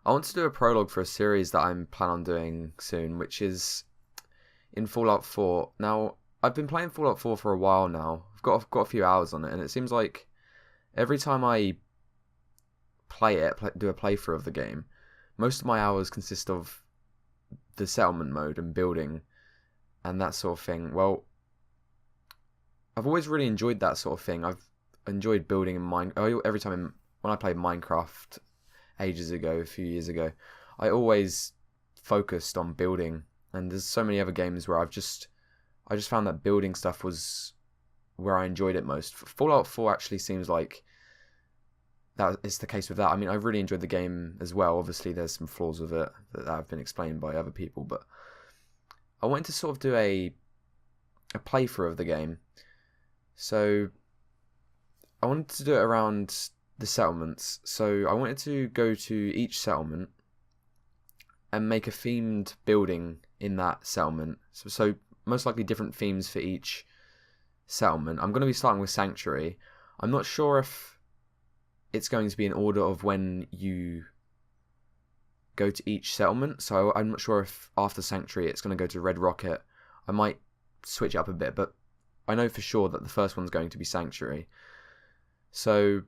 I want to do a prologue for a series that I'm planning on doing soon, which is in Fallout 4. Now, I've been playing Fallout 4 for a while now. I've got a few hours on it, and it seems like every time I do a playthrough of the game, most of my hours consist of the settlement mode and building and that sort of thing. Well, I've always really enjoyed that sort of thing. I've enjoyed building in every time when I played Minecraft ages ago, a few years ago, I always focused on building. And there's so many other games where I just found that building stuff was where I enjoyed it most. Fallout 4 actually seems like that is the case with that. I mean, I really enjoyed the game as well. Obviously, there's some flaws with it that have been explained by other people, but I wanted to sort of do a playthrough of the game. So I wanted to do it around the settlements. So I wanted to go to each settlement and make a themed building in that settlement. So most likely different themes for each settlement. I'm going to be starting with Sanctuary. I'm not sure if it's going to be in order of when you go to each settlement. So I'm not sure if after Sanctuary it's going to go to Red Rocket. I might switch it up a bit, but I know for sure that the first one's going to be Sanctuary. So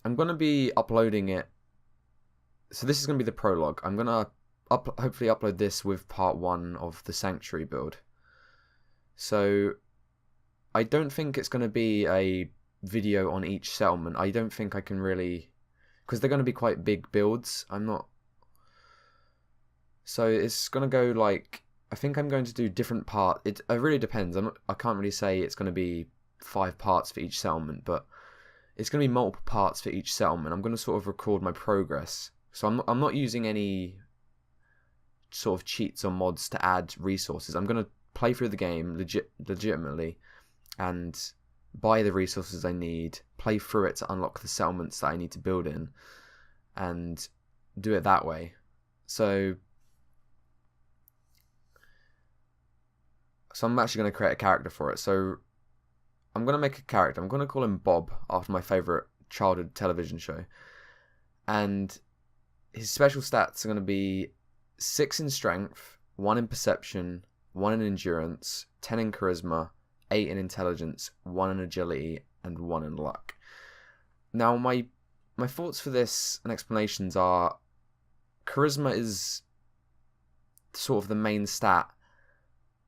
I'm going to be uploading it. So this is going to be the prologue. I'm going to hopefully upload this with part 1 of the Sanctuary build. So I don't think it's going to be a video on each settlement. I don't think I can really, because they're going to be quite big builds. So it's going to go like, I think I'm going to do different parts. It really depends. I can't really say it's going to be 5 parts for each settlement, but it's going to be multiple parts for each settlement. I'm going to sort of record my progress. So I'm not using any sort of cheats or mods to add resources. I'm going to play through the game legitimately and buy the resources I need, play through it to unlock the settlements that I need to build in, and do it that way. So I'm actually going to create a character for it. So I'm going to make a character. I'm going to call him Bob, after my favourite childhood television show. And his special stats are going to be 6 in strength, 1 in perception, 1 in endurance, 10 in charisma, 8 in intelligence, 1 in agility, and 1 in luck. Now, my thoughts for this and explanations are, charisma is sort of the main stat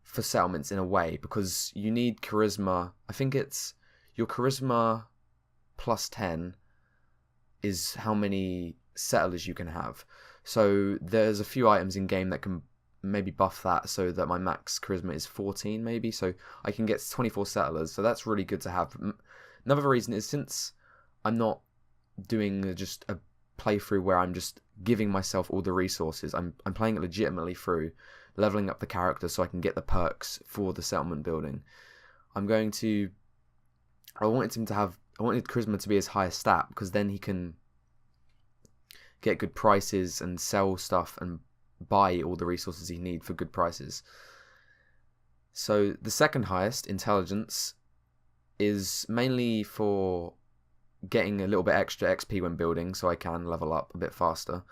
for settlements in a way, because you need charisma. I think it's your charisma plus 10 is how many settlers you can have. So there's a few items in game that can maybe buff that so that my max charisma is 14 maybe, so I can get 24 settlers. So that's really good to have. Another reason is, since I'm not doing just a playthrough where I'm just giving myself all the resources, I'm playing it legitimately through, leveling up the character so I can get the perks for the settlement building. I wanted charisma to be his highest stat, because then he can get good prices and sell stuff and buy all the resources he needs for good prices. So the second highest, intelligence, is mainly for getting a little bit extra XP when building, so I can level up a bit faster.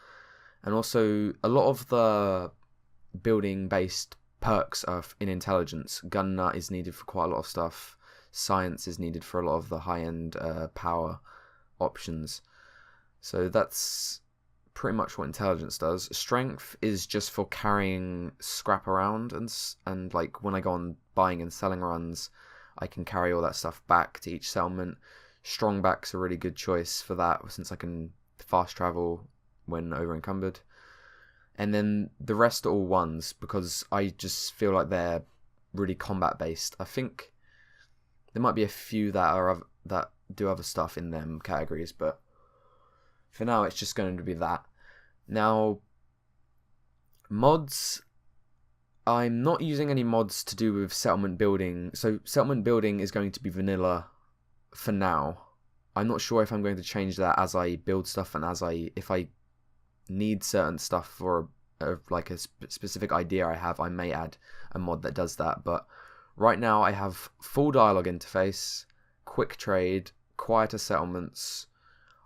And also, a lot of the building based perks are in intelligence. Gun nut is needed for quite a lot of stuff. Science is needed for a lot of the high end power options. So that's pretty much what intelligence does. Strength is just for carrying scrap around, and like when I go on buying and selling runs, I can carry all that stuff back to each settlement. Strongback's a really good choice for that, since I can fast travel when over encumbered. And then the rest are all ones, because I just feel like they're really combat based. I think there might be a few that do other stuff in them categories, but for now it's just going to be that. Now, mods, I'm not using any mods to do with settlement building. So settlement building is going to be vanilla for now. I'm not sure if I'm going to change that as I build stuff, and if I need certain stuff for a specific idea I have, I may add a mod that does that. But right now I have full dialogue interface, quick trade, quieter settlements.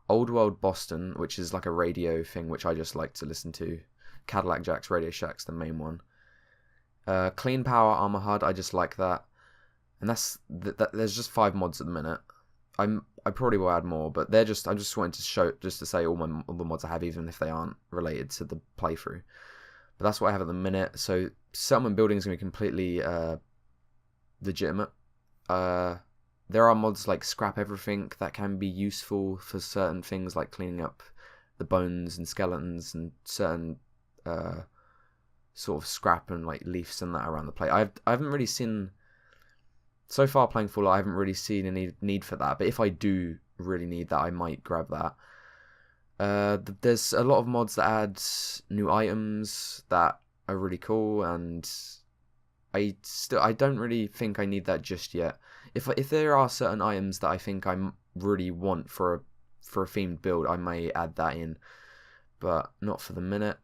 Old World Boston, which is like a radio thing which I just like to listen to. Cadillac Jack's Radio Shack's the main one. Clean Power Armor HUD, I just like that. And there's just 5 mods at the minute. I probably will add more, but I just wanted to show, just to say all the mods I have, even if they aren't related to the playthrough. But that's what I have at the minute. So settlement building is going to be completely legitimate. There are mods like Scrap Everything that can be useful for certain things, like cleaning up the bones and skeletons and certain sort of scrap and like leaves and that around the play. I haven't really seen, so far playing Fallout, I haven't really seen any need for that. But if I do really need that, I might grab that. There's a lot of mods that add new items that are really cool, and I don't really think I need that just yet. If there are certain items that I think I really want for a themed build, I may add that in, but not for the minute.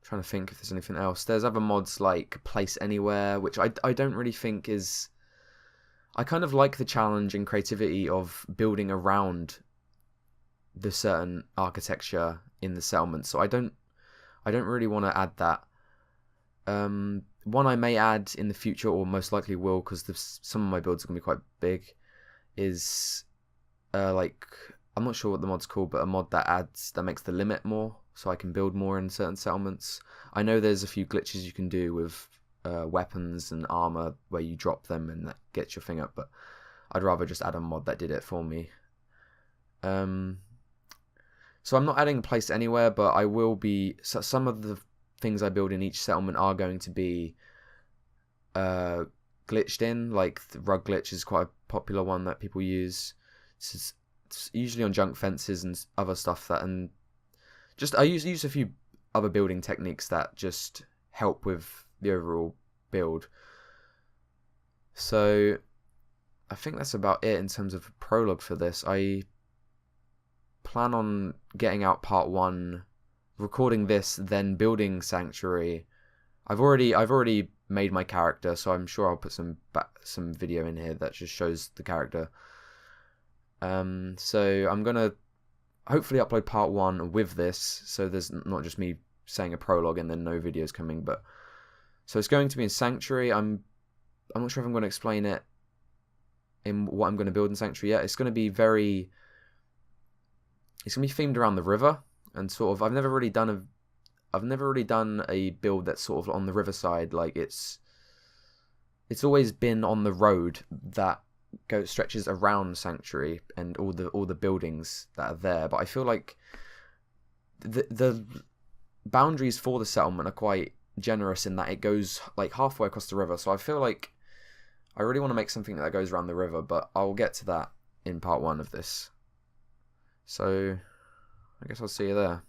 Trying to think if there's anything else. There's other mods like Place Anywhere, which I don't really think is. I kind of like the challenge and creativity of building around the certain architecture in the settlement, so I don't really want to add that. One I may add in the future, or most likely will, because some of my builds are going to be quite big, is like, I'm not sure what the mod's called, but a mod that makes the limit more, so I can build more in certain settlements. I know there's a few glitches you can do with weapons and armor where you drop them and that gets your thing up, but I'd rather just add a mod that did it for me. So I'm not adding Place Anywhere, but I will be. So some of the things I build in each settlement are going to be glitched in. Like the rug glitch is quite a popular one that people use. It's usually on junk fences and other stuff that, and just I use a few other building techniques that just help with the overall build. So I think that's about it in terms of prologue for this. I plan on getting out part 1, recording this, then building Sanctuary. I've already made my character, so I'm sure I'll put some video in here that just shows the character. So I'm gonna hopefully upload part 1 with this, so there's not just me saying a prologue and then no videos coming. But so it's going to be in Sanctuary. I'm not sure if I'm going to explain it in what I'm going to build in Sanctuary yet. It's going to be themed around the river, and sort of I've never really done a build that's sort of on the riverside. Like it's always been on the road that stretches around Sanctuary and all the buildings that are there. But I feel like the boundaries for the settlement are quite generous in that it goes like halfway across the river. So I feel like I really want to make something that goes around the river, but I'll get to that in part 1 of this. So I guess I'll see you there.